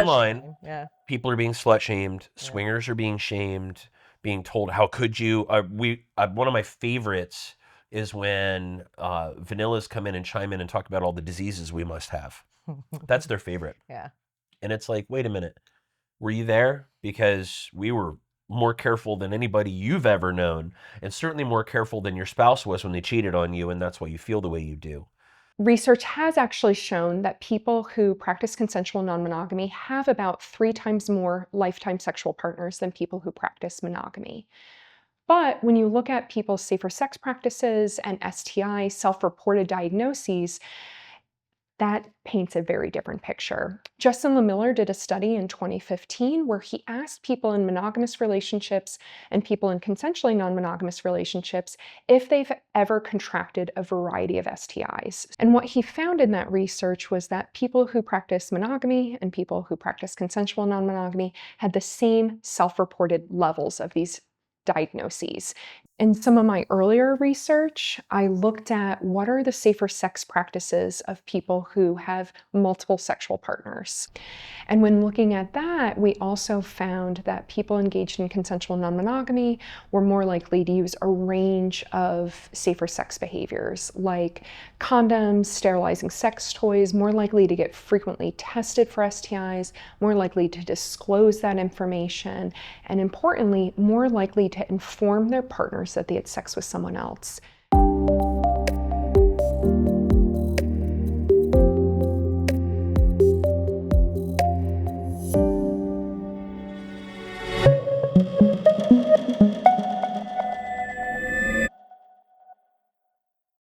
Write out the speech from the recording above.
online, Yeah. people are being slut shamed, Yeah. swingers are being shamed, being told, how could you? One of my favorites is when vanillas come in and chime in and talk about all the diseases we must have. That's their favorite. Yeah. And it's like, wait a minute, were you there? Because we were more careful than anybody you've ever known, and certainly more careful than your spouse was when they cheated on you, and that's why you feel the way you do. Research has actually shown that people who practice consensual non-monogamy have about 3 times more lifetime sexual partners than people who practice monogamy. But when you look at people's safer sex practices and STI self-reported diagnoses, that paints a very different picture. Justin Lemiller did a study in 2015 where he asked people in monogamous relationships and people in consensually non-monogamous relationships if they've ever contracted a variety of STIs. And what he found in that research was that people who practice monogamy and people who practice consensual non-monogamy had the same self-reported levels of these diagnoses. In some of my earlier research, I looked at what are the safer sex practices of people who have multiple sexual partners. And when looking at that, we also found that people engaged in consensual non-monogamy were more likely to use a range of safer sex behaviors like condoms, sterilizing sex toys, more likely to get frequently tested for STIs, more likely to disclose that information, and importantly, more likely to inform their partners that they had sex with someone else.